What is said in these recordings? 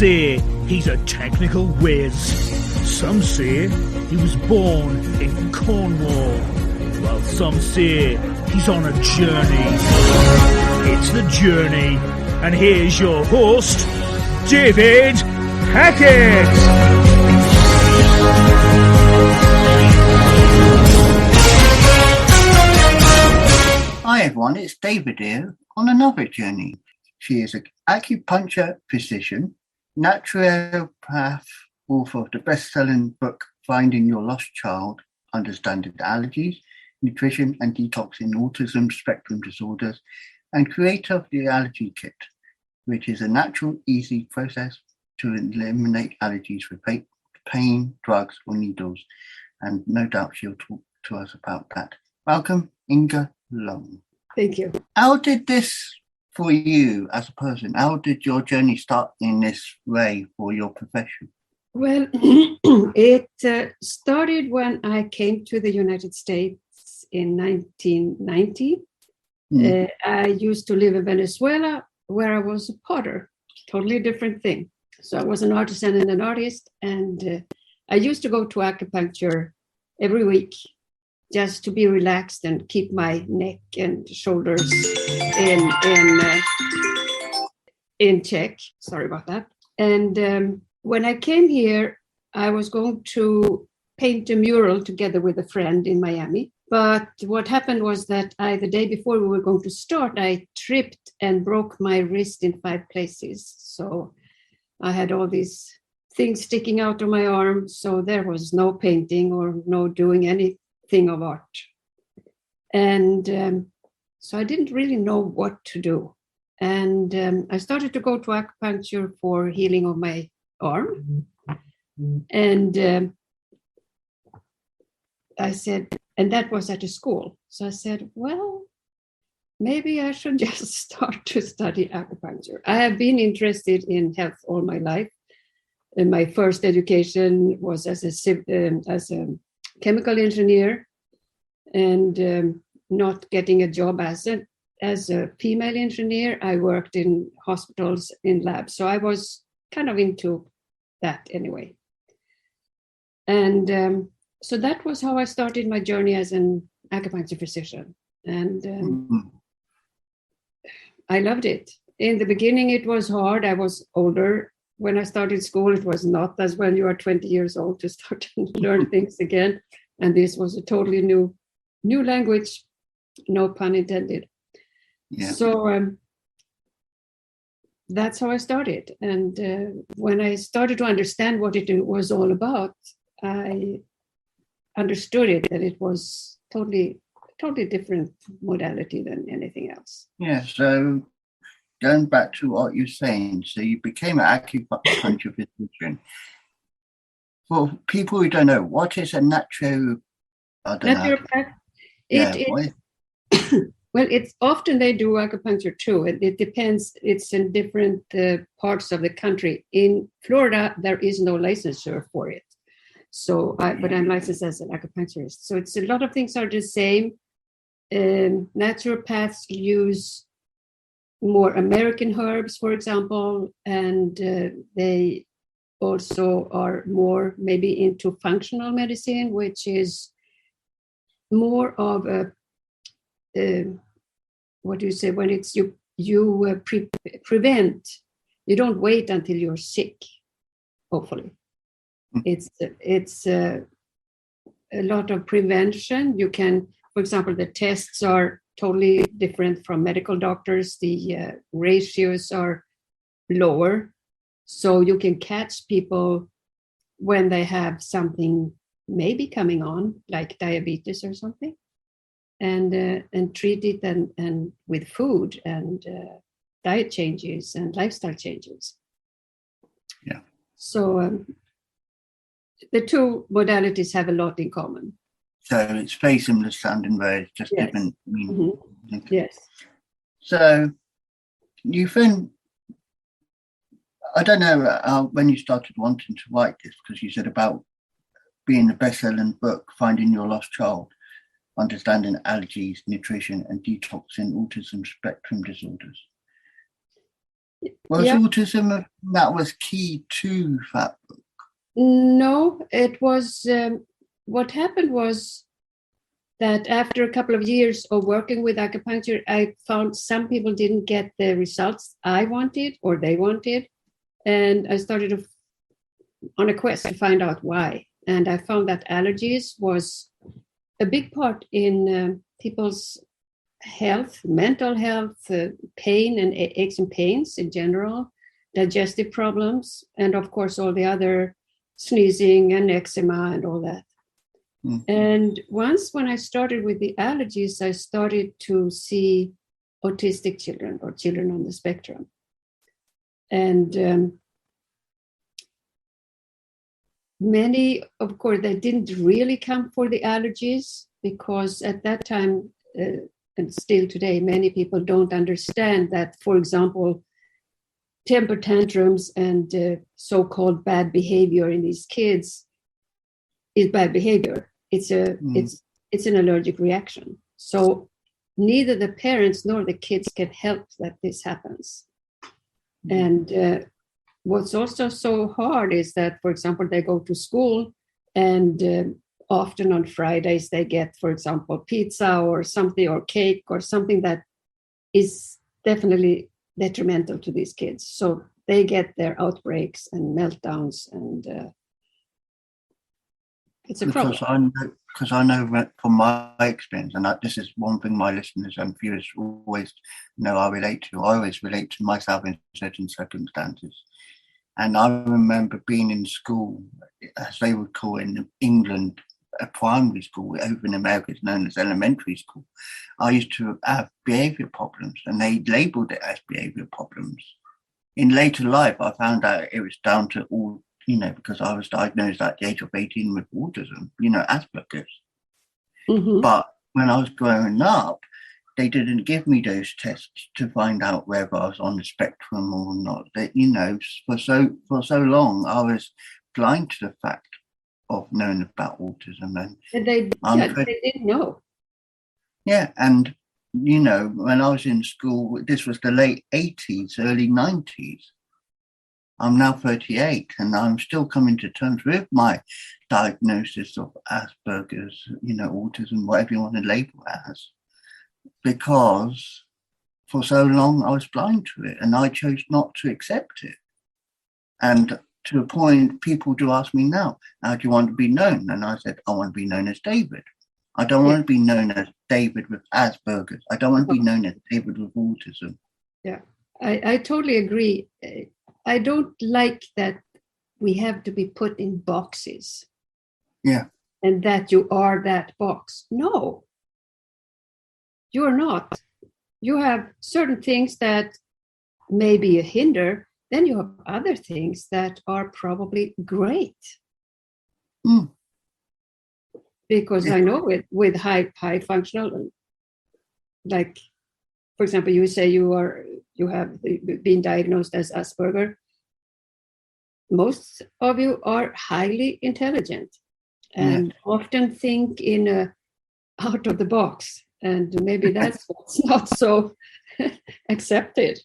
say he's a technical whiz. Some say he was born in Cornwall, while some say he's on a journey. It's The Journey, and here's your host, David Hackett. Hi everyone, it's David here on another journey. She is an acupuncture physician, naturopath, author of the best-selling book Finding Your Lost Child, Understanding Allergies, Nutrition and Detox in Autism Spectrum Disorders, and creator of the Allergy Kit, which is a natural, easy process to eliminate allergies with pain, drugs or needles. And no doubt she'll talk to us about that. Welcome, Ynge. Ljung. Thank you. How did this for you as a person? How did your journey start in this way for your profession? Well, it started when I came to the United States in 1990. I used to live in Venezuela, where I was a potter, totally different thing. So I was an artisan and an artist, and I used to go to acupuncture every week, just to be relaxed and keep my neck and shoulders in check. Sorry about that. And when I came here, I was going to paint a mural together with a friend in Miami. But what happened was that the day before we were going to start, I tripped and broke my wrist in 5 places. So I had all these things sticking out of my arm. So there was no painting or no doing anything of art. And so I didn't really know what to do. And I started to go to acupuncture for healing of my arm. And I said, and that was at a school. So I said, well, maybe I should just start to study acupuncture. I have been interested in health all my life. And my first education was as a chemical engineer, and not getting a job as a female engineer. I worked in hospitals, in labs. So I was kind of into that anyway. And so that was how I started my journey as an acupuncture physician. And I loved it. In the beginning, it was hard. I was older. When I started school, it was not as when you are 20 years old to start to learn things again. And this was a totally new language, no pun intended. Yeah. So that's how I started. And when I started to understand what it was all about, I understood it, that it was totally different modality than anything else. Yeah, so going back to what you're saying, so you became an acupuncture physician. For people who don't know, what is a naturopath? Well, it's often they do acupuncture too. It depends. It's in different parts of the country. In Florida, there is no licensure for it. So, but I'm licensed as an acupuncturist. So it's a lot of things are the same. Naturopaths use more American herbs, for example, and they also are more maybe into functional medicine, which is more of a what do you say, when it's you prevent, you don't wait until you're sick, hopefully. It's a lot of prevention. You can, for example, the tests are totally different from medical doctors. The ratios are lower, so you can catch people when they have something maybe coming on, like diabetes or something, and treat it and with food and diet changes and lifestyle changes. Yeah. So the two modalities have a lot in common. So it's very similar sounding, but it's just different. Yes. So you think, I don't know when you started wanting to write this, because you said about being the best-selling book, Finding Your Lost Child, Understanding Allergies, Nutrition and Detox in Autism Spectrum Disorders. Was Yeah. autism that was key to that book? No, it was what happened was that after a couple of years of working with acupuncture, I found some people didn't get the results I wanted or they wanted. And I started on a quest to find out why. And I found that allergies was a big part in people's health, mental health, pain and aches and pains in general, digestive problems, and of course, all the other sneezing and eczema and all that. Mm-hmm. And once when I started with the allergies, I started to see autistic children or children on the spectrum. And many, of course, they didn't really come for the allergies because at that time, and still today, many people don't understand that, for example, temper tantrums and so-called bad behavior in these kids is bad behavior. It's an allergic reaction. So neither the parents nor the kids can help that this happens. And what's also so hard is that, for example, they go to school and often on Fridays they get, for example, pizza or something or cake or something that is definitely detrimental to these kids. So they get their outbreaks and meltdowns, and it's a problem. Because I know from my experience, and this is one thing my listeners and viewers always know I always relate to myself in certain circumstances. And I remember being in school, as they would call it in England, a primary school, over in America it's known as elementary school. I used to have behavior problems, and they labeled it as behavior problems. In later life, I found out it was down to all, because I was diagnosed at the age of 18 with autism, Asperger's. Mm-hmm. But when I was growing up, they didn't give me those tests to find out whether I was on the spectrum or not. That, for so long, I was blind to the fact of knowing about autism. And they didn't know. Yeah, and, when I was in school, this was the late 80s, early 90s. I'm now 38, and I'm still coming to terms with my diagnosis of Asperger's, autism, whatever you want to label it as, because for so long I was blind to it, and I chose not to accept it. And to the point, people do ask me now, how do you want to be known? And I said, I want to be known as David. I don't want to be known as David with Asperger's. I don't want to be known as David with autism. Yeah, I totally agree. I don't like that we have to be put in boxes. Yeah. And that you are that box. No, you're not. You have certain things that may be a hinder. Then you have other things that are probably great. Mm. Because I know with high functional, like, for example, you say you have been diagnosed as Asperger. Most of you are highly intelligent and often think in a out of the box, and maybe that's what's not so accepted.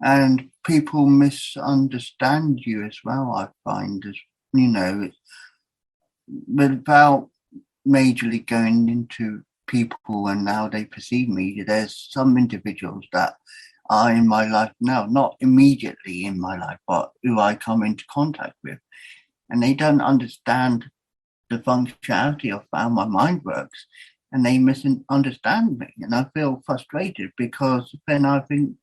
And people misunderstand you as well, I find, as without majorly going into people and how they perceive me. There's some individuals that are in my life now, not immediately in my life, but who I come into contact with, and they don't understand the functionality of how my mind works, and they misunderstand me, and I feel frustrated because then I think,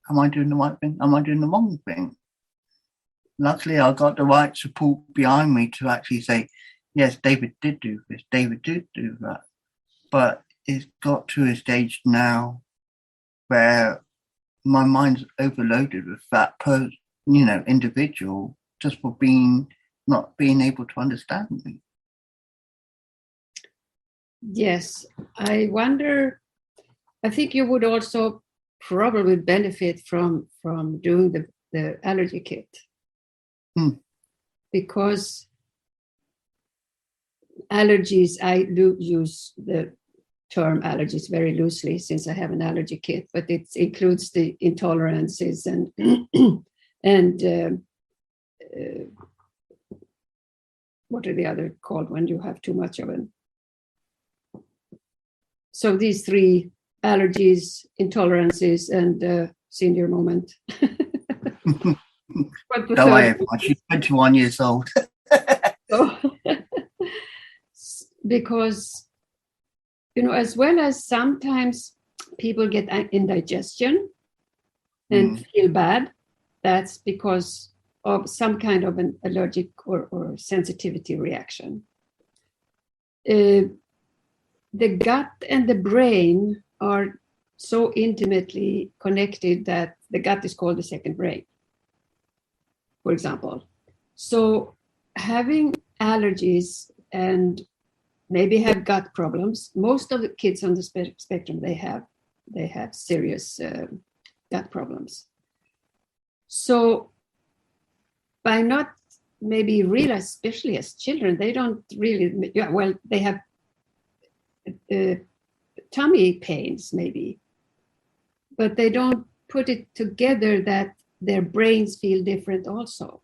am I doing the right thing? Am I doing the wrong thing? Luckily, I got the right support behind me to actually say, yes, David did do this, David did do that. But it's got to a stage now where my mind's overloaded with that individual just for not being able to understand me. Yes, I wonder, I think you would also probably benefit from doing the allergy kit. Because allergies, I do use the term allergies very loosely since I have an allergy kit, but it includes the intolerances and and what are the other called when you have too much of it? So these three allergies, intolerances, and senior moment. Don't worry, everyone. She's 21 years old. So, because, as well as sometimes people get indigestion and feel bad, that's because of some kind of an allergic or sensitivity reaction. The gut and the brain are so intimately connected that the gut is called the second brain, for example. So having allergies and maybe have gut problems, most of the kids on the spectrum, they have serious gut problems. So by not maybe realize, especially as children, they don't really, they have tummy pains maybe, but they don't put it together that their brains feel different also.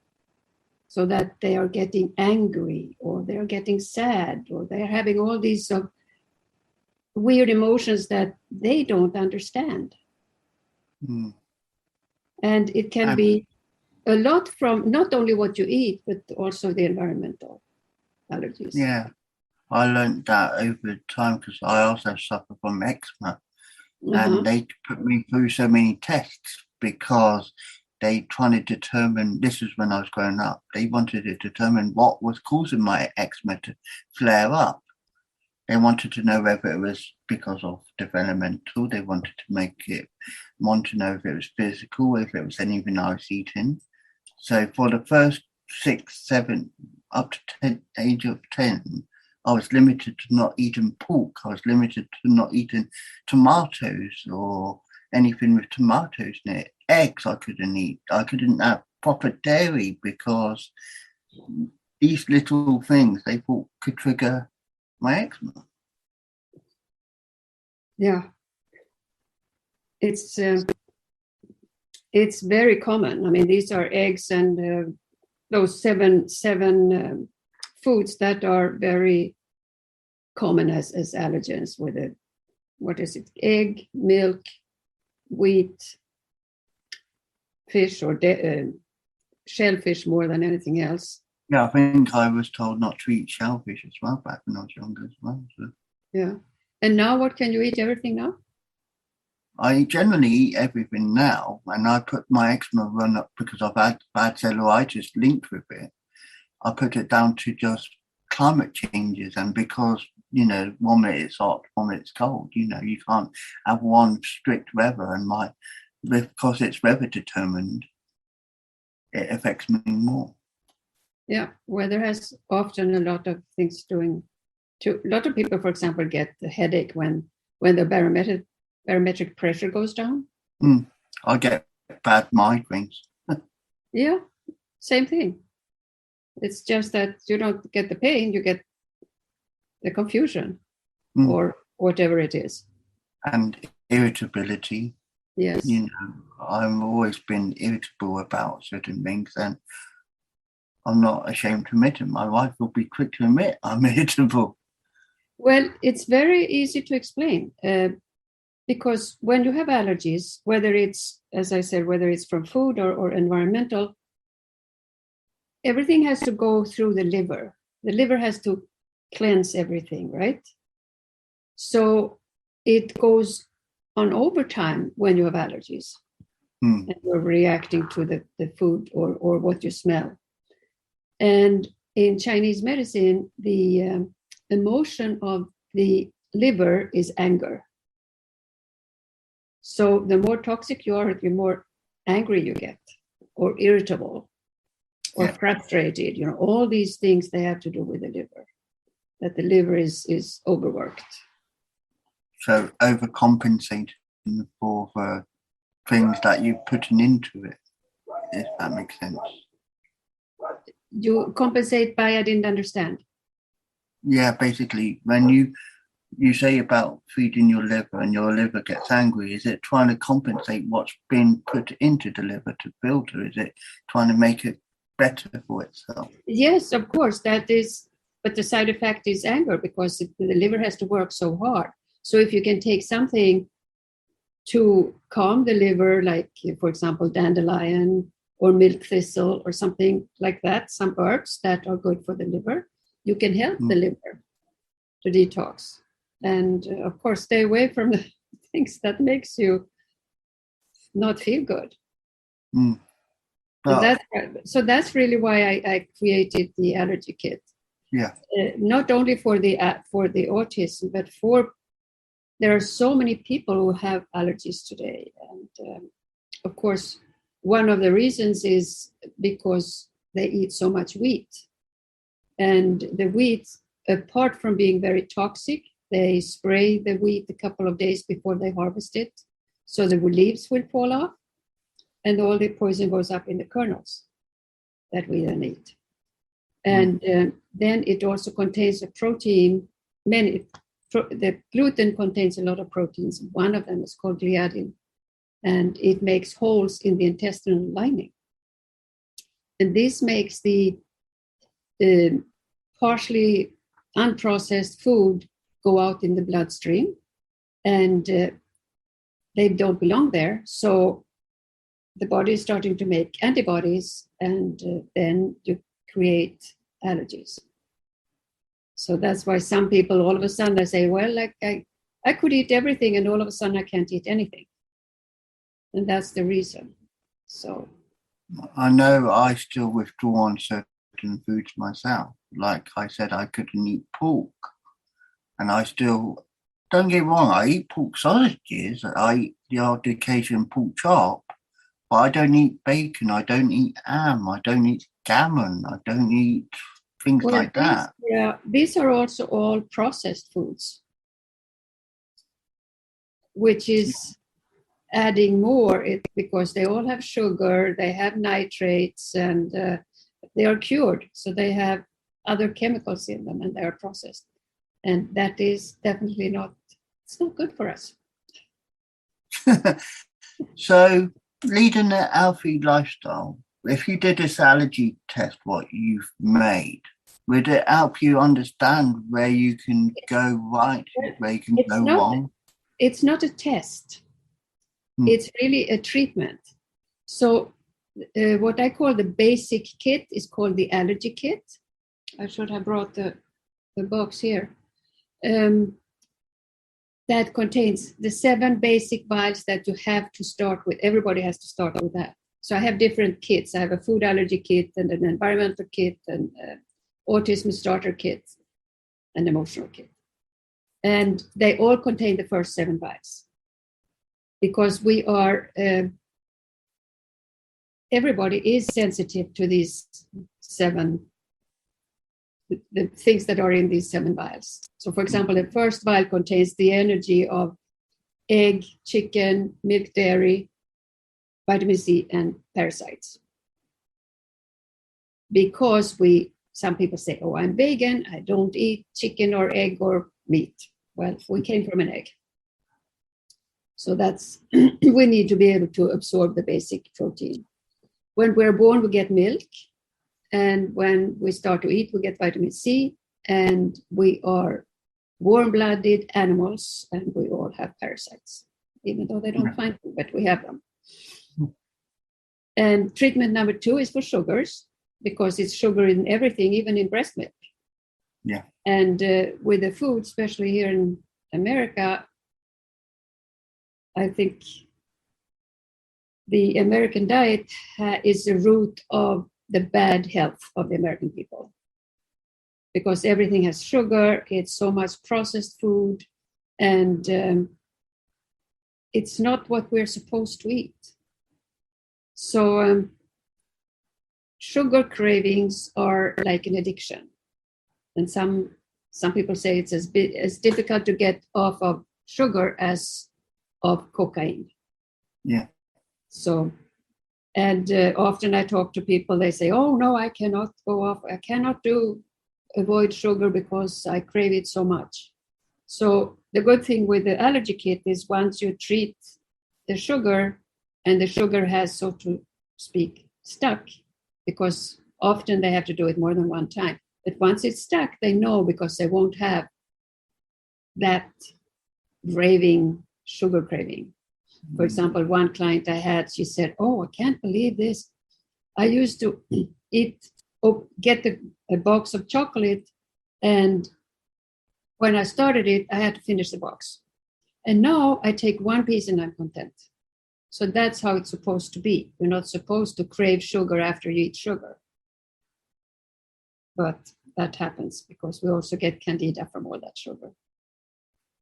So that they are getting angry or they're getting sad or they're having all these weird emotions that they don't understand. And it can be a lot from not only what you eat, but also the environmental allergies. Yeah, I learned that over time because I also suffer from eczema. And they put me through so many tests because they trying to determine, this is when I was growing up, they wanted to determine what was causing my eczema to flare up. They wanted to know whether it was because of developmental. They wanted to want to know if it was physical, if it was anything I was eating. So for the first 6, 7, up to age of 10, I was limited to not eating pork. I was limited to not eating tomatoes or anything with tomatoes in it. Eggs I couldn't eat. I couldn't have proper dairy because these little things they thought could trigger my eczema. Yeah. It's very common. I mean, these are eggs and those seven foods that are very common as allergens with it. What is it? Egg, milk, wheat, fish or shellfish more than anything else. Yeah, I think I was told not to eat shellfish as well back when I was younger as well. So. Yeah. And now what can you eat? Everything now? I generally eat everything now, and I put my eczema run up because I've had bad cellulitis linked with it. I put it down to just climate changes, and because, one minute it's hot, 1 minute it's cold, you can't have one strict weather, and because it's weather determined, it affects me more. Yeah, weather has often a lot of things doing to. A lot of people, for example, get the headache when the barometric pressure goes down. I get bad migraines. Yeah, same thing. It's just that you don't get the pain, you get the confusion or whatever it is. And irritability. Yes. I've always been irritable about certain things, and I'm not ashamed to admit it. My wife will be quick to admit I'm irritable. Well, it's very easy to explain because when you have allergies, whether it's, as I said, whether it's from food or environmental, everything has to go through the liver. The liver has to cleanse everything, right? So it goes on overtime when you have allergies and you're reacting to the food or what you smell. And in Chinese medicine, the emotion of the liver is anger. So the more toxic you are, the more angry you get or irritable or frustrated. All these things, they have to do with the liver, that the liver is overworked. So overcompensating for the things that you're putting into it, if that makes sense. You compensate by, I didn't understand. Yeah, basically, when you you say about feeding your liver and your liver gets angry. Is it trying to compensate what's been put into the liver to filter? Is it trying to make it better for itself? Yes, of course, that is, but the side effect is anger because the liver has to work so hard. So if you can take something to calm the liver, like, for example, dandelion or milk thistle or something like that, some herbs that are good for the liver, you can help the liver to detox. And of course, stay away from the things that makes you not feel good. Mm. So that's really why I created the Allergy Kit. Yeah. Not only for the autism, but there are so many people who have allergies today. And of course, one of the reasons is because they eat so much wheat. And the wheat, apart from being very toxic, they spray the wheat a couple of days before they harvest it. So the leaves will fall off and all the poison goes up in the kernels that we then eat. And then it also contains a protein. The gluten contains a lot of proteins. One of them is called gliadin, and it makes holes in the intestinal lining. And this makes the partially unprocessed food go out in the bloodstream, and they don't belong there. So the body is starting to make antibodies, and then you create allergies. So that's why some people all of a sudden they say, well, like I could eat everything and all of a sudden I can't eat anything. And that's the reason. So I know I still withdraw on certain foods myself. Like I said, I couldn't eat pork. And I still, don't get me wrong, I eat pork sausages, I eat the odd occasion pork chop, but I don't eat bacon, I don't eat ham, I don't eat gammon, I don't eat things like that. Yeah, these are also all processed foods, which is adding more because they all have sugar, they have nitrates, and they are cured. So they have other chemicals in them and they are processed. And that is definitely it's not good for us. So leading a healthy lifestyle, if you did this allergy test, what you've made, would it help you understand where you can go right, where you can go wrong? It's not a test. It's really a treatment. So what I call the basic kit is called the Allergy Kit. I should have brought the box here. That contains the 7 basic vials that you have to start with. Everybody has to start with that. So I have different kits. I have a food allergy kit and an environmental kit and autism starter kit and emotional kit. And they all contain the first 7 vials. Because we are, everybody is sensitive to these 7, the things that are in these 7 vials. So for example, the first vial contains the energy of egg, chicken, milk, dairy, vitamin C, and parasites. Because some people say, oh, I'm vegan, I don't eat chicken or egg or meat. Well, we came from an egg. So that's, we need to be able to absorb the basic protein. When we're born, we get milk. And when we start to eat, we get vitamin C. And we are warm-blooded animals, and we all have parasites, even though they don't find them, but we have them. And treatment number 2 is for sugars, because it's sugar in everything, even in breast milk. Yeah. And with the food, especially here in America, I think the American diet is the root of the bad health of the American people. Because everything has sugar, it's so much processed food, and it's not what we're supposed to eat. So sugar cravings are like an addiction. And some people say it's as difficult to get off of sugar as of cocaine. Yeah. So, and often I talk to people, they say, oh no, I cannot go off, I cannot avoid sugar because I crave it so much. So the good thing with the allergy kit is once you treat the sugar and the sugar has, so to speak, stuck, because often they have to do it more than one time. But once it's stuck, they know because they won't have that sugar craving. For example, one client I had, she said, "Oh, I can't believe this. I used to get a box of chocolate, and when I started it, I had to finish the box. And now I take one piece and I'm content." So that's how it's supposed to be. You're not supposed to crave sugar after you eat sugar. But that happens because we also get candida from all that sugar.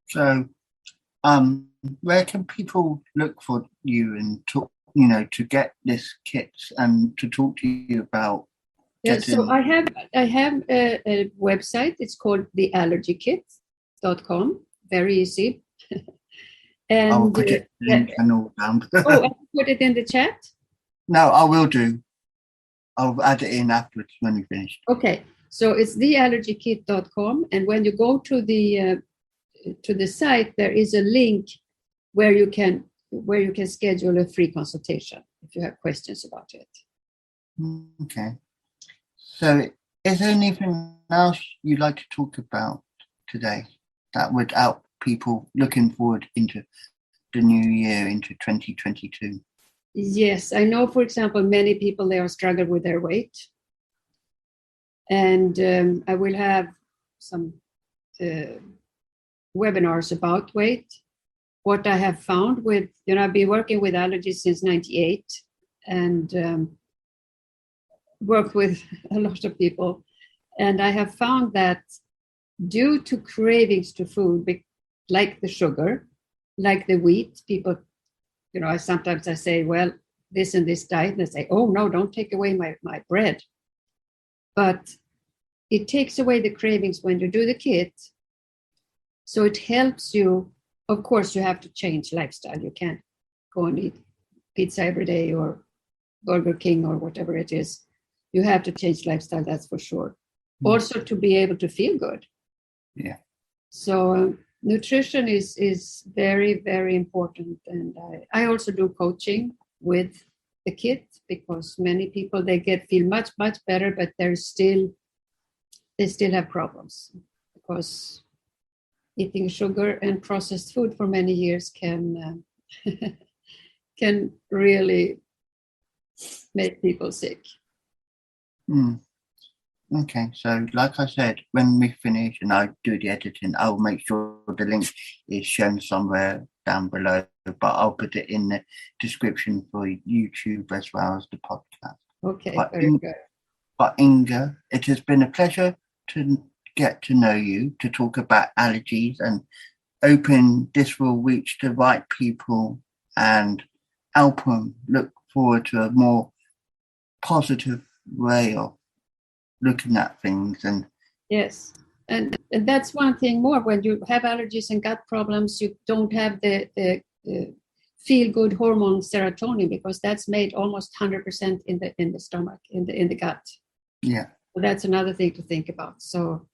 So, where can people look for you and talk, to get this kit and to talk to you about? So I have a website. It's called the allergykit.com. Very easy. And I'll put it in the channel down. I put it in the chat? No, I will do. I'll add it in afterwards when we finish. Okay, so it's theallergykit.com, and when you go to the site, there is a link where you can schedule a free consultation if you have questions about it. Okay. So, is there anything else you'd like to talk about today that would help people looking forward into the new year, into 2022? Yes, I know, for example, many people, they are struggling with their weight. And I will have some webinars about weight. What I have found with, I've been working with allergies since 98 and worked with a lot of people. And I have found that due to cravings to food, like the sugar, like the wheat, people, sometimes I say, well, this and this diet, and they say, oh, no, don't take away my bread. But it takes away the cravings when you do the kit. So it helps you. Of course, you have to change lifestyle. You can't go and eat pizza every day or Burger King or whatever it is. You have to change lifestyle, that's for sure. Also to be able to feel good. Yeah. So nutrition is very, very important. And I also do coaching with the kit because many people, they feel much, much better, but they still have problems because eating sugar and processed food for many years can really make people sick. Okay, so like I said, when we finish and I do the editing, I'll make sure the link is shown somewhere down below, but I'll put it in the description for YouTube as well as the podcast. Okay, very good. But Ynge, it has been a pleasure to get to know you, to talk about allergies and hoping this will reach the right people and help them look forward to a more positive way of looking at things. And yes, and that's one thing more. When you have allergies and gut problems, you don't have the feel good hormone serotonin because that's made almost 100% in the stomach, in the gut. Yeah, so that's another thing to think about. So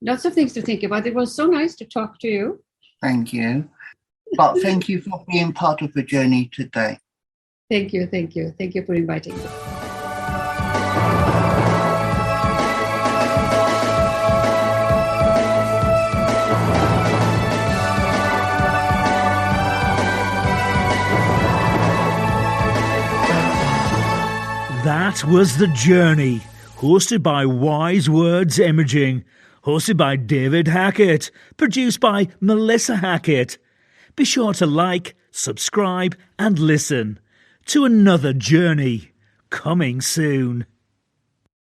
lots of things to think about. It was so nice to talk to you. Thank you. But thank you for being part of the journey today. Thank you for inviting me. That was The Journey, hosted by Wise Words Imaging, hosted by David Hackett, produced by Melissa Hackett. Be sure to like, subscribe and listen to another journey coming soon.